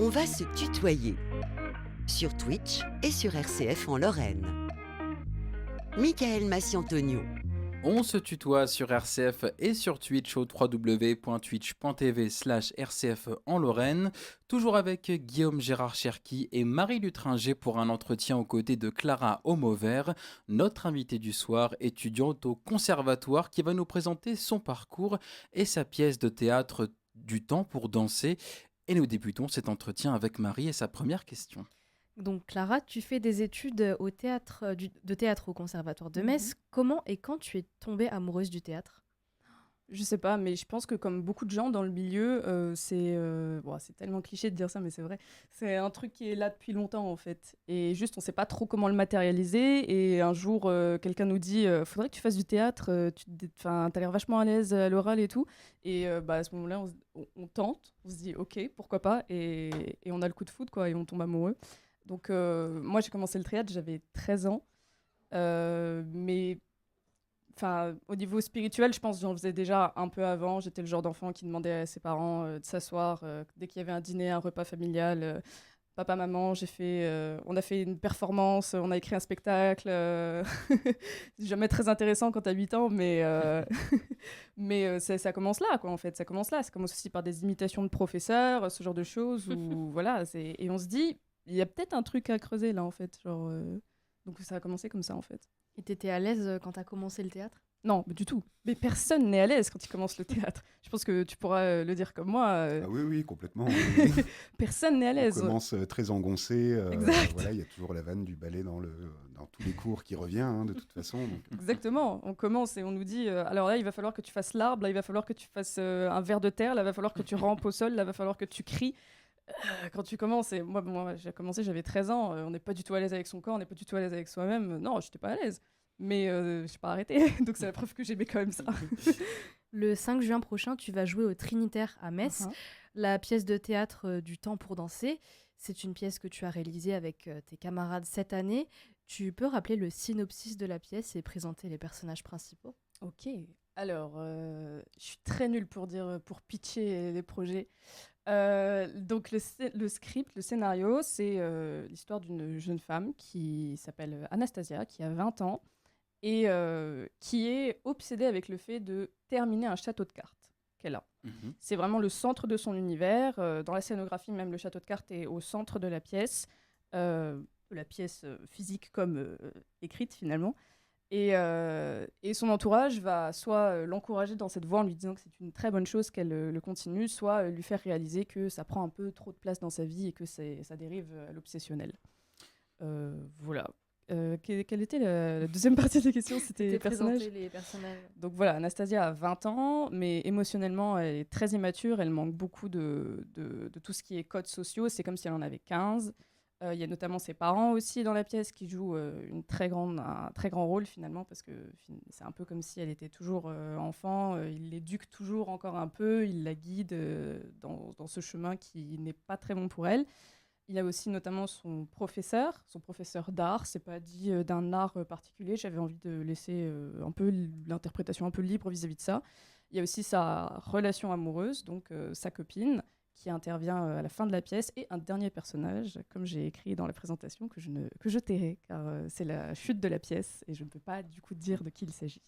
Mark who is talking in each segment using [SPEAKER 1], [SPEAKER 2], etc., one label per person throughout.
[SPEAKER 1] On va se tutoyer sur Twitch et sur RCF en Lorraine. Michael Massi-Antonio.
[SPEAKER 2] On se tutoie sur RCF et sur Twitch au www.twitch.tv/RCF en Lorraine. Toujours avec Guillaume Gérard Cherki et Marie Lutringer pour un entretien aux côtés de Clara Homovert, notre invitée du soir, étudiante au conservatoire qui va nous présenter son parcours et sa pièce de théâtre Du temps pour danser. Et nous débutons cet entretien avec Marie et sa première question.
[SPEAKER 3] Donc Clara, tu fais des études de théâtre au Conservatoire de Metz. Comment et quand tu es tombée amoureuse du théâtre ?
[SPEAKER 4] Je sais pas, mais je pense que comme beaucoup de gens dans le milieu, c'est tellement cliché de dire ça, mais c'est vrai. C'est un truc qui est là depuis longtemps en fait. Et juste, on sait pas trop comment le matérialiser. Et un jour, quelqu'un nous dit faudrait que tu fasses du théâtre, t'as l'air vachement à l'aise à l'oral et tout. Et à ce moment-là, on tente, on se dit ok, pourquoi pas. Et on a le coup de foudre, quoi, et on tombe amoureux. Donc, moi, j'ai commencé le théâtre, j'avais 13 ans. Mais au niveau spirituel, je pense que j'en faisais déjà un peu avant. J'étais le genre d'enfant qui demandait à ses parents de s'asseoir dès qu'il y avait un dîner, un repas familial. Papa, maman, on a fait une performance, on a écrit un spectacle. C'est jamais très intéressant quand t'as 8 ans, mais ça commence là, quoi, en fait. Ça commence là. Ça commence aussi par des imitations de professeurs, ce genre de choses. Voilà, et on se dit, il y a peut-être un truc à creuser là, en fait. Donc ça a commencé comme ça, en fait.
[SPEAKER 3] Et t'étais à l'aise quand t'as commencé le théâtre ?
[SPEAKER 4] Non, du tout. Mais personne n'est à l'aise quand il commence le théâtre. Je pense que tu pourras le dire comme moi.
[SPEAKER 5] Ah oui, complètement.
[SPEAKER 4] Personne n'est à l'aise.
[SPEAKER 5] On commence très engoncé.
[SPEAKER 4] Exact.
[SPEAKER 5] Voilà, il y a toujours la vanne du ballet dans tous les cours qui revient, de toute façon. Donc.
[SPEAKER 4] Exactement. On commence et on nous dit alors là, il va falloir que tu fasses l'arbre, là, il va falloir que tu fasses un ver de terre, là, il va falloir que tu rampes au sol, là, il va falloir que tu cries. Quand tu commences, et moi j'ai commencé, j'avais 13 ans, on n'est pas du tout à l'aise avec son corps, on n'est pas du tout à l'aise avec soi-même. Non, j'étais pas à l'aise. Mais je n'ai pas arrêté, donc c'est la preuve que j'aimais quand même ça.
[SPEAKER 3] Le 5 juin prochain, tu vas jouer au Trinitaire à Metz, la pièce de théâtre Du temps pour danser. C'est une pièce que tu as réalisée avec tes camarades cette année. Tu peux rappeler le synopsis de la pièce et présenter les personnages principaux ?
[SPEAKER 4] Ok, alors je suis très nulle pour pitcher les projets. Donc le script, le scénario, c'est l'histoire d'une jeune femme qui s'appelle Anastasia, qui a 20 ans, et qui est obsédée avec le fait de terminer un château de cartes qu'elle a. C'est vraiment le centre de son univers. Dans la scénographie, même le château de cartes est au centre de la pièce physique comme écrite finalement. Et son entourage va soit l'encourager dans cette voie en lui disant que c'est une très bonne chose qu'elle le continue, soit lui faire réaliser que ça prend un peu trop de place dans sa vie et que ça dérive à l'obsessionnel. Voilà. Quelle était la deuxième partie de la question ? C'était les personnages. Donc voilà, Anastasia a 20 ans, mais émotionnellement, elle est très immature. Elle manque beaucoup de tout ce qui est codes sociaux. C'est comme si elle en avait 15. Il y a notamment ses parents aussi dans la pièce qui jouent un très grand rôle finalement, parce que c'est un peu comme si elle était toujours enfant. Il l'éduque toujours encore un peu, il la guide dans ce chemin qui n'est pas très bon pour elle. Il y a aussi notamment son professeur d'art. C'est pas dit d'un art particulier. J'avais envie de laisser un peu l'interprétation un peu libre vis-à-vis de ça. Il y a aussi sa relation amoureuse, donc sa copine, qui intervient à la fin de la pièce, et un dernier personnage, comme j'ai écrit dans la présentation, que je tairai, car c'est la chute de la pièce, et je ne peux pas du coup dire de qui il s'agit.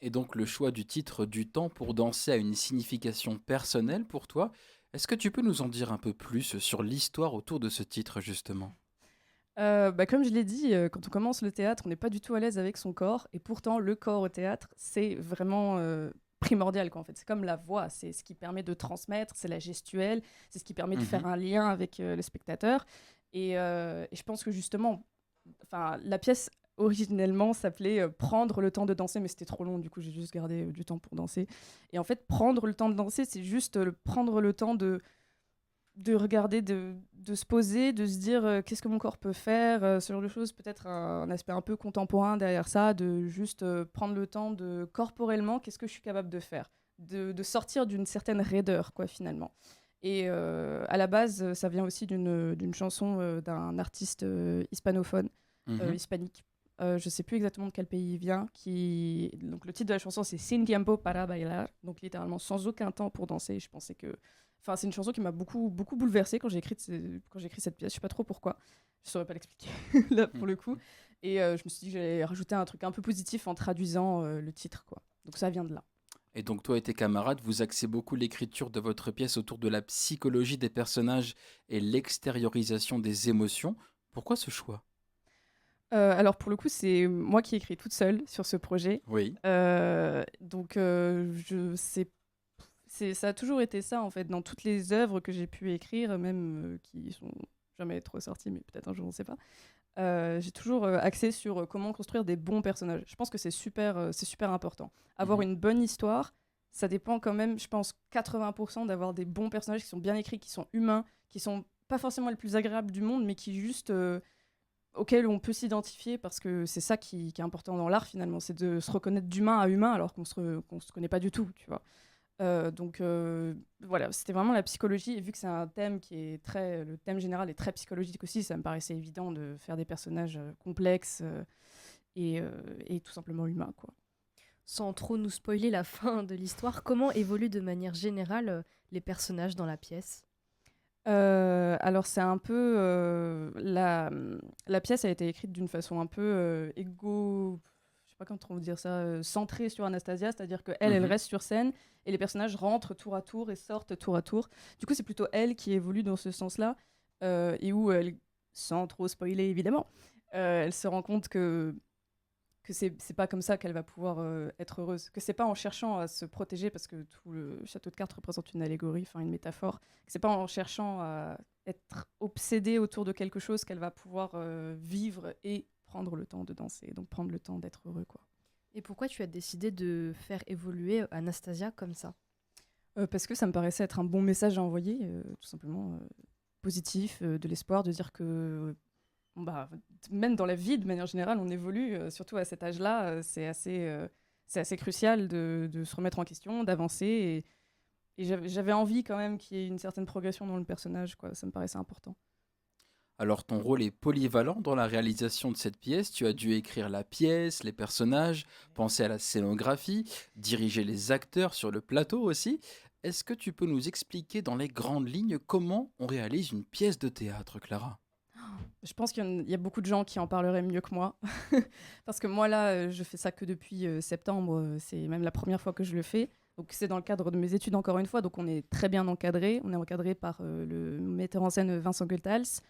[SPEAKER 2] Et donc le choix du titre Du temps pour danser a une signification personnelle pour toi. Est-ce que tu peux nous en dire un peu plus sur l'histoire autour de ce titre, justement ?
[SPEAKER 4] Comme je l'ai dit, quand on commence le théâtre, on n'est pas du tout à l'aise avec son corps, et pourtant le corps au théâtre, c'est vraiment primordial, quoi, en fait. C'est comme la voix, c'est ce qui permet de transmettre, c'est la gestuelle, c'est ce qui permet de faire un lien avec le spectateur. Et je pense que justement, la pièce originellement s'appelait Prendre le temps de danser, mais c'était trop long, du coup j'ai juste gardé du temps pour danser. Et en fait, prendre le temps de danser, c'est juste prendre le temps de regarder, de se poser, de se dire qu'est-ce que mon corps peut faire, ce genre de choses, peut-être un aspect un peu contemporain derrière ça, de juste prendre le temps de corporellement, qu'est-ce que je suis capable de faire, de sortir d'une certaine raideur, quoi, finalement. Et à la base, ça vient aussi d'une chanson d'un artiste hispanophone, hispanique. Je sais plus exactement de quel pays il vient. Donc le titre de la chanson, c'est Sin tiempo para bailar, donc littéralement sans aucun temps pour danser. Je pensais que Enfin, c'est une chanson qui m'a beaucoup, beaucoup bouleversée quand j'ai écrit cette pièce. Je sais pas trop pourquoi. Je saurais pas l'expliquer là pour le coup. Et je me suis dit que j'allais rajouter un truc un peu positif en traduisant le titre, quoi. Donc ça vient de là.
[SPEAKER 2] Et donc toi et tes camarades, vous axez beaucoup l'écriture de votre pièce autour de la psychologie des personnages et l'extériorisation des émotions. Pourquoi ce choix?
[SPEAKER 4] Alors pour le coup, c'est moi qui ai écrit toute seule sur ce projet.
[SPEAKER 2] Oui.
[SPEAKER 4] Donc ça a toujours été ça en fait dans toutes les œuvres que j'ai pu écrire, même qui sont jamais trop sorties, mais peut-être un jour on ne sait pas. J'ai toujours axé sur comment construire des bons personnages. Je pense que c'est super important. Avoir une bonne histoire, ça dépend quand même, je pense, 80% d'avoir des bons personnages qui sont bien écrits, qui sont humains, qui sont pas forcément les plus agréables du monde, mais qui juste auxquels on peut s'identifier, parce que c'est ça qui est important dans l'art finalement, c'est de se reconnaître d'humain à humain alors qu'on se connaît pas du tout, tu vois. Donc voilà, c'était vraiment la psychologie, et vu que c'est un thème le thème général est très psychologique aussi, ça me paraissait évident de faire des personnages complexes et tout simplement humains, quoi.
[SPEAKER 3] Sans trop nous spoiler la fin de l'histoire, comment évoluent de manière générale les personnages dans la pièce?
[SPEAKER 4] Alors c'est un peu la pièce a été écrite d'une façon un peu je sais pas comment on veut dire ça, centrée sur Anastasia, c'est-à-dire qu'elle elle reste sur scène et les personnages rentrent tour à tour et sortent tour à tour. Du coup c'est plutôt elle qui évolue dans ce sens-là, et où elle, sans trop spoiler évidemment, elle se rend compte que c'est pas comme ça qu'elle va pouvoir être heureuse, que c'est pas en cherchant à se protéger, parce que tout le château de cartes représente une allégorie, enfin une métaphore, que c'est pas en cherchant à être obsédée autour de quelque chose qu'elle va pouvoir vivre et prendre le temps de danser, donc prendre le temps d'être heureux, quoi.
[SPEAKER 3] Et pourquoi tu as décidé de faire évoluer Anastasia comme ça?
[SPEAKER 4] Parce que ça me paraissait être un bon message à envoyer, tout simplement positif, de l'espoir, de dire que bah, même dans la vie, de manière générale, on évolue, surtout à cet âge-là, c'est assez crucial de se remettre en question, d'avancer, et j'avais envie quand même qu'il y ait une certaine progression dans le personnage, quoi. Ça me paraissait important.
[SPEAKER 2] Alors ton rôle est polyvalent dans la réalisation de cette pièce. Tu as dû écrire la pièce, les personnages, penser à la scénographie, diriger les acteurs sur le plateau aussi. Est-ce que tu peux nous expliquer dans les grandes lignes comment on réalise une pièce de théâtre, Clara?
[SPEAKER 4] Je pense qu'il y a beaucoup de gens qui en parleraient mieux que moi. Parce que moi, là, je fais ça que depuis septembre. C'est même la première fois que je le fais. Donc, c'est dans le cadre de mes études, encore une fois. Donc, on est très bien encadré. On est encadré par le metteur en scène Vincent Goethals,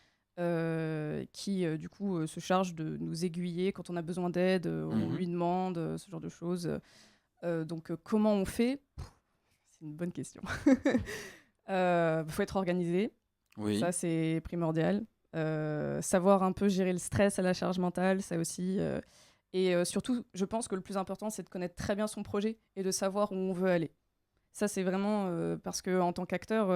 [SPEAKER 4] qui, du coup, se charge de nous aiguiller quand on a besoin d'aide. On lui demande ce genre de choses. Donc, comment on fait? C'est une bonne question. Faut être organisé.
[SPEAKER 2] Oui.
[SPEAKER 4] Ça, c'est primordial. Savoir un peu gérer le stress à la charge mentale, ça aussi. Et surtout, je pense que le plus important, c'est de connaître très bien son projet et de savoir où on veut aller. Ça, c'est vraiment parce qu'en tant qu'acteur,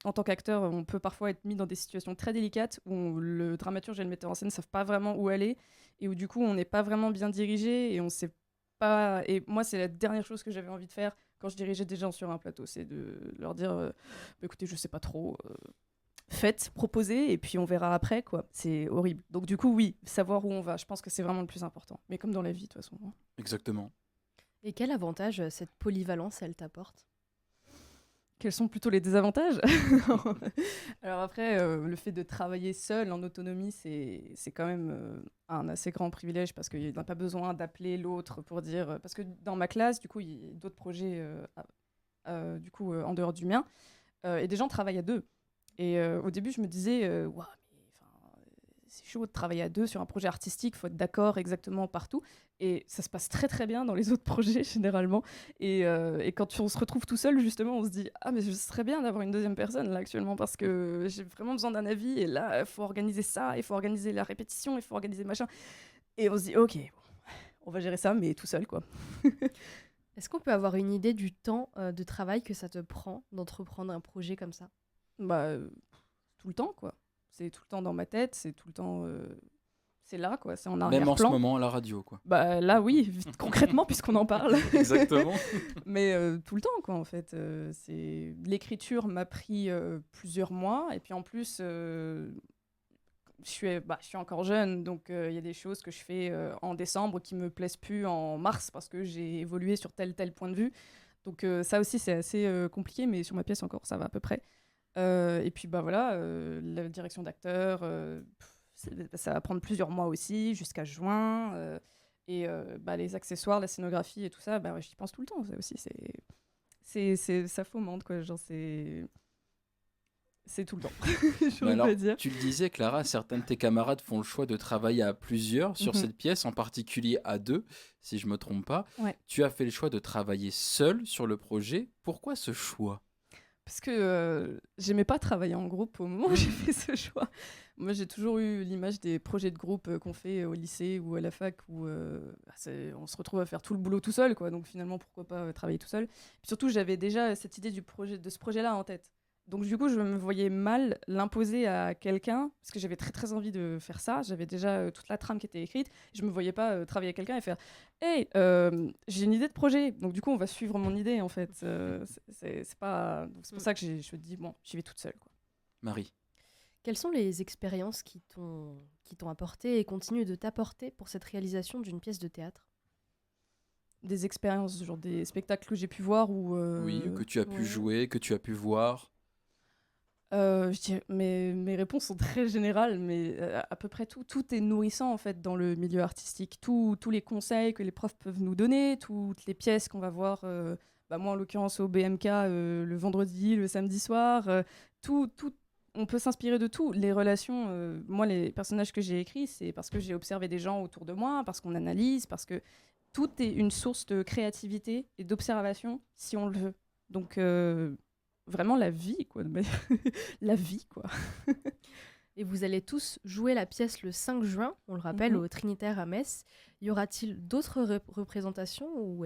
[SPEAKER 4] on peut parfois être mis dans des situations très délicates où le dramaturge et le metteur en scène ne savent pas vraiment où aller, et où du coup, on n'est pas vraiment bien dirigé et on sait pas. Et moi, c'est la dernière chose que j'avais envie de faire quand je dirigeais des gens sur un plateau, c'est de leur dire bah, écoutez, je sais pas trop. Faites, proposez, et puis on verra après, quoi. C'est horrible. Donc du coup, oui, savoir où on va, je pense que c'est vraiment le plus important. Mais comme dans la vie, de toute façon.
[SPEAKER 2] Exactement.
[SPEAKER 3] Et quel avantage cette polyvalence, elle t'apporte?
[SPEAKER 4] Quels sont plutôt les désavantages? Alors après, le fait de travailler seul en autonomie, c'est quand même un assez grand privilège, parce qu'il n'a pas besoin d'appeler l'autre pour dire... Parce que dans ma classe, du coup, il y a d'autres projets du coup, en dehors du mien, et des gens travaillent à deux. Et au début, je me disais, Ouah, c'est chaud de travailler à deux sur un projet artistique, il faut être d'accord exactement partout. Et ça se passe très très bien dans les autres projets, généralement. Et quand on se retrouve tout seul, justement, on se dit, ah, mais ce serait bien d'avoir une deuxième personne, là, actuellement, parce que j'ai vraiment besoin d'un avis. Et là, il faut organiser ça, il faut organiser la répétition, il faut organiser machin. Et on se dit, ok, on va gérer ça, mais tout seul, quoi.
[SPEAKER 3] Est-ce qu'on peut avoir une idée du temps de travail que ça te prend d'entreprendre un projet comme ça?
[SPEAKER 4] Bah, tout le temps, quoi. C'est tout le temps dans ma tête, c'est tout le temps... c'est là, quoi, c'est en arrière-plan.
[SPEAKER 2] Même en ce moment à la radio, quoi.
[SPEAKER 4] Bah là, oui, concrètement, puisqu'on en parle.
[SPEAKER 2] Exactement.
[SPEAKER 4] Mais tout le temps, quoi, en fait. L'écriture m'a pris plusieurs mois, et puis en plus, je suis encore jeune, donc il y a des choses que je fais en décembre qui me plaisent plus en mars, parce que j'ai évolué sur tel point de vue. Donc ça aussi, c'est assez compliqué, mais sur ma pièce encore, ça va à peu près. Et puis bah voilà, la direction d'acteur, ça va prendre plusieurs mois aussi, jusqu'à juin. Et bah, les accessoires, la scénographie et tout ça, bah, ouais, j'y pense tout le temps. Ça aussi, ça fomente, quoi. Genre, c'est tout le temps,
[SPEAKER 2] Mais
[SPEAKER 4] j'aurais
[SPEAKER 2] alors,
[SPEAKER 4] pas dire.
[SPEAKER 2] tu le disais, Clara, certains de tes camarades font le choix de travailler à plusieurs sur
[SPEAKER 4] Mhm.
[SPEAKER 2] cette pièce, en particulier à deux, si je me trompe pas.
[SPEAKER 4] Ouais.
[SPEAKER 2] Tu as fait le choix de travailler seul sur le projet. Pourquoi ce choix?
[SPEAKER 4] Parce que j'aimais pas travailler en groupe au moment où j'ai fait ce choix. Moi, j'ai toujours eu l'image des projets de groupe qu'on fait au lycée ou à la fac où on se retrouve à faire tout le boulot tout seul, quoi. Donc finalement, pourquoi pas travailler tout seul. Puis surtout, j'avais déjà cette idée de ce projet-là en tête. Donc du coup, je me voyais mal l'imposer à quelqu'un, parce que j'avais très très envie de faire ça. J'avais déjà toute la trame qui était écrite. Je me voyais pas travailler avec quelqu'un et faire hey, j'ai une idée de projet. Donc du coup, on va suivre mon idée en fait. C'est pas... Donc, c'est pour ça que je me dis, bon, j'y vais toute seule, quoi.
[SPEAKER 2] Marie.
[SPEAKER 3] Quelles sont les expériences qui t'ont apporté et continuent de t'apporter pour cette réalisation d'une pièce de théâtre?
[SPEAKER 4] Des expériences, genre des spectacles que j'ai pu voir ou...
[SPEAKER 2] Oui, que tu as pu
[SPEAKER 4] ouais.
[SPEAKER 2] jouer, que tu as pu voir.
[SPEAKER 4] Je dirais, mes réponses sont très générales, mais à peu près tout est nourrissant en fait dans le milieu artistique. Tous les conseils que les profs peuvent nous donner, toutes les pièces qu'on va voir, bah moi en l'occurrence au BMK le vendredi, le samedi soir, on peut s'inspirer de tout. Les relations, moi les personnages que j'ai écrits, c'est parce que j'ai observé des gens autour de moi, parce qu'on analyse, parce que tout est une source de créativité et d'observation si on le veut. Donc vraiment la vie, quoi. La vie, quoi.
[SPEAKER 3] Et vous allez tous jouer la pièce le 5 juin, on le rappelle,
[SPEAKER 4] Mhm.
[SPEAKER 3] au Trinitaire à Metz. Y aura-t-il d'autres représentations ou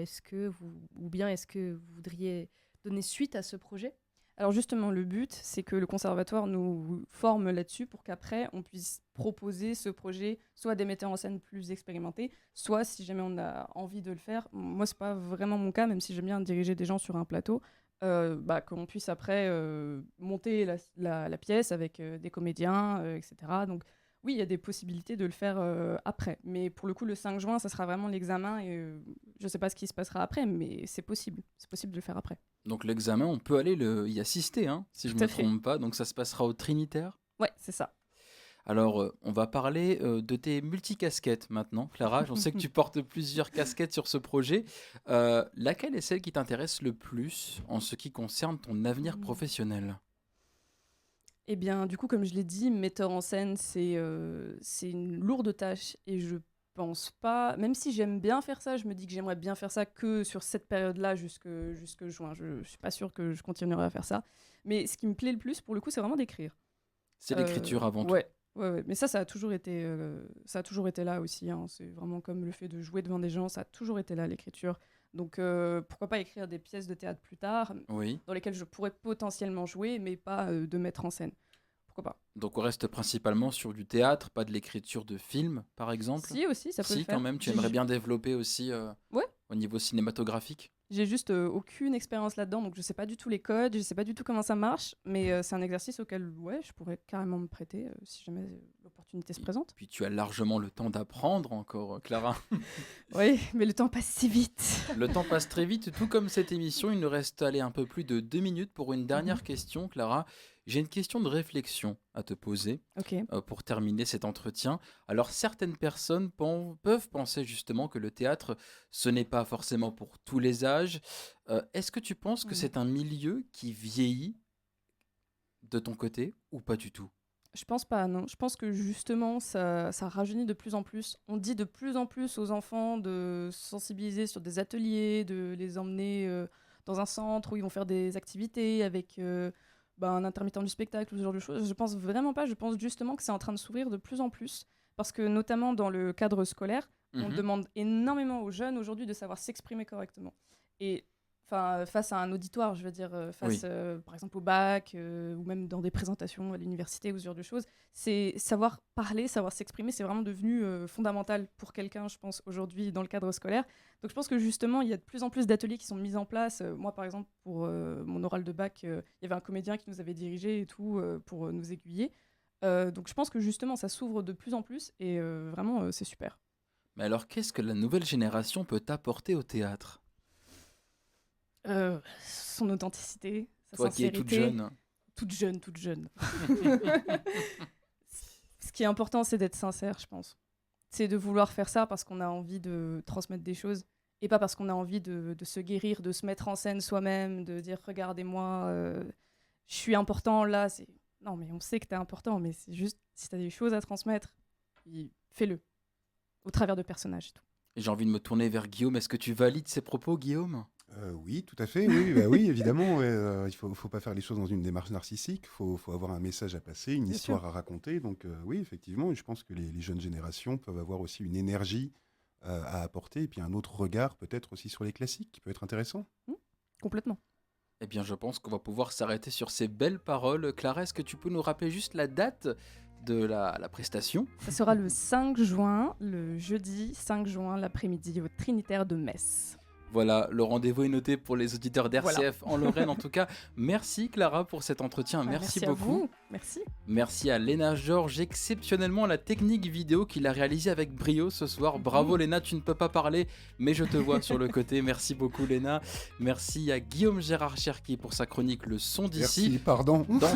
[SPEAKER 3] bien est-ce que vous voudriez donner suite à ce projet?
[SPEAKER 4] Alors justement, le but, c'est que le conservatoire nous forme là-dessus pour qu'après, on puisse proposer ce projet soit à des metteurs en scène plus expérimentés, soit si jamais on a envie de le faire. Moi, c'est pas vraiment mon cas, même si j'aime bien diriger des gens sur un plateau, bah, qu'on puisse après monter la pièce avec des comédiens, etc. Donc oui, il y a des possibilités de le faire après. Mais pour le coup, le 5 juin, ça sera vraiment l'examen et je sais pas ce qui se passera après, mais c'est possible. C'est possible de le faire après.
[SPEAKER 2] Donc l'examen, on peut aller y assister, hein, si je
[SPEAKER 4] Tout
[SPEAKER 2] ne
[SPEAKER 4] à
[SPEAKER 2] me
[SPEAKER 4] fait.
[SPEAKER 2] trompe pas. Donc ça se passera au Trinitaire.
[SPEAKER 4] Ouais, c'est ça.
[SPEAKER 2] Alors, on va parler de tes multicasquettes maintenant, Clara. J'en sais que tu portes plusieurs casquettes sur ce projet. Laquelle est celle qui t'intéresse le plus en ce qui concerne ton avenir professionnel?
[SPEAKER 4] Eh bien, du coup, comme je l'ai dit, metteur en scène, c'est une lourde tâche et je pense pas, même si j'aime bien faire ça, je me dis que j'aimerais bien faire ça que sur cette période-là jusque juin. Je suis pas sûre que je continuerai à faire ça. Mais ce qui me plaît le plus, pour le coup, c'est vraiment d'écrire.
[SPEAKER 2] C'est l'écriture avant tout.
[SPEAKER 4] Ouais. Ouais. Mais ça a toujours été là aussi, hein. C'est vraiment comme le fait de jouer devant des gens, ça a toujours été là, l'écriture. Donc pourquoi pas écrire des pièces de théâtre plus tard,
[SPEAKER 2] Oui.
[SPEAKER 4] dans lesquelles je pourrais potentiellement jouer, mais pas de mettre en scène. Pourquoi pas?
[SPEAKER 2] Donc on reste principalement sur du théâtre, pas de l'écriture de films, par exemple?
[SPEAKER 4] Si, aussi, ça peut le
[SPEAKER 2] Si,
[SPEAKER 4] faire.
[SPEAKER 2] quand même, tu
[SPEAKER 4] J'ai
[SPEAKER 2] aimerais bien développer aussi
[SPEAKER 4] Ouais.
[SPEAKER 2] au niveau cinématographique?
[SPEAKER 4] J'ai juste aucune expérience là-dedans, donc je sais pas du tout les codes, je sais pas du tout comment ça marche, mais c'est un exercice auquel ouais, je pourrais carrément me prêter si jamais l'opportunité se présente.
[SPEAKER 2] Puis tu as largement le temps d'apprendre encore, Clara.
[SPEAKER 4] Oui, mais le temps passe si vite.
[SPEAKER 2] Le temps passe très vite, tout comme cette émission. Il nous reste allez, un peu plus de 2 minutes pour une dernière question, Clara. J'ai une question de réflexion à te poser
[SPEAKER 4] Ok.
[SPEAKER 2] pour terminer cet entretien. Alors, certaines personnes peuvent penser justement que le théâtre, ce n'est pas forcément pour tous les âges. Est-ce que tu penses que c'est un milieu qui vieillit de ton côté ou pas du tout?
[SPEAKER 4] Je pense pas, non. Je pense que justement, ça rajeunit de plus en plus. On dit de plus en plus aux enfants de sensibiliser sur des ateliers, de les emmener dans un centre où ils vont faire des activités avec un intermittent du spectacle ou ce genre de choses. Je pense vraiment pas. Je pense justement que c'est en train de s'ouvrir de plus en plus. Parce que notamment dans le cadre scolaire, on demande énormément aux jeunes aujourd'hui de savoir s'exprimer correctement. Et face à un auditoire, je veux dire, par exemple au bac, ou même dans des présentations à l'université ou ce genre de choses, c'est savoir parler, savoir s'exprimer, c'est vraiment devenu fondamental pour quelqu'un, je pense, aujourd'hui dans le cadre scolaire. Donc je pense que justement, il y a de plus en plus d'ateliers qui sont mis en place. Moi, par exemple, pour mon oral de bac, il y avait un comédien qui nous avait dirigé et tout, pour nous aiguiller. Donc je pense que justement, ça s'ouvre de plus en plus et vraiment, c'est super.
[SPEAKER 2] Mais alors, qu'est-ce que la nouvelle génération peut apporter au théâtre?
[SPEAKER 4] Son authenticité, sa
[SPEAKER 2] Toi qui es
[SPEAKER 4] sincérité.
[SPEAKER 2] toute jeune.
[SPEAKER 4] Toute jeune. Ce qui est important, c'est d'être sincère, je pense. C'est de vouloir faire ça parce qu'on a envie de transmettre des choses et pas parce qu'on a envie de se guérir, de se mettre en scène soi-même, de dire regardez-moi, je suis important là. Non, mais on sait que t'es important, mais c'est juste si t'as des choses à transmettre, fais-le au travers de personnages et tout.
[SPEAKER 2] Et j'ai envie de me tourner vers Guillaume. Est-ce que tu valides ces propos, Guillaume ?
[SPEAKER 5] Oui, tout à fait. Oui, oui, évidemment. Ouais, il faut pas faire les choses dans une démarche narcissique. Il faut avoir un message à passer, une histoire à raconter. Donc oui, effectivement, je pense que les jeunes générations peuvent avoir aussi une énergie à apporter et puis un autre regard peut-être aussi sur les classiques qui peut être intéressant.
[SPEAKER 4] Complètement.
[SPEAKER 2] Eh bien, je pense qu'on va pouvoir s'arrêter sur ces belles paroles. Clara, est-ce que tu peux nous rappeler juste la date de la prestation ?
[SPEAKER 4] Ça sera le 5 juin, le jeudi 5 juin, l'après-midi au Trinitaire de Metz.
[SPEAKER 2] Voilà, le rendez-vous est noté pour les auditeurs d'RCF en Lorraine. En tout cas, merci Clara pour cet entretien. Merci beaucoup.
[SPEAKER 4] À vous. Merci.
[SPEAKER 2] Merci à Léna Georges, exceptionnellement à la technique vidéo qu'il a réalisée avec brio ce soir. Bravo Léna, tu ne peux pas parler, mais je te vois sur le côté. Merci beaucoup Léna. Merci à Guillaume Gérard Cherki pour sa chronique Le Son d'ici.
[SPEAKER 5] Merci, pardon.
[SPEAKER 2] Dans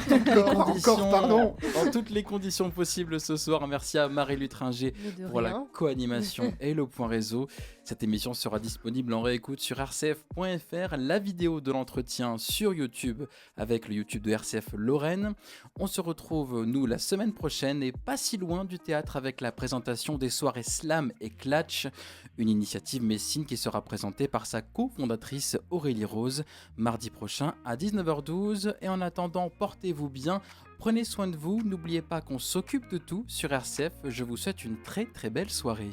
[SPEAKER 2] toutes les conditions possibles ce soir. Merci à Marie Lutringer pour la co-animation et le point réseau. Cette émission sera disponible en réécoute sur rcf.fr, la vidéo de l'entretien sur YouTube avec le YouTube de RCF Lorraine. On se retrouve, nous, la semaine prochaine et pas si loin du théâtre avec la présentation des soirées Slam et Klatch, une initiative messine qui sera présentée par sa cofondatrice Aurélie Rose, mardi prochain à 19h12. Et en attendant, portez-vous bien, prenez soin de vous, n'oubliez pas qu'on s'occupe de tout sur RCF. Je vous souhaite une très très belle soirée.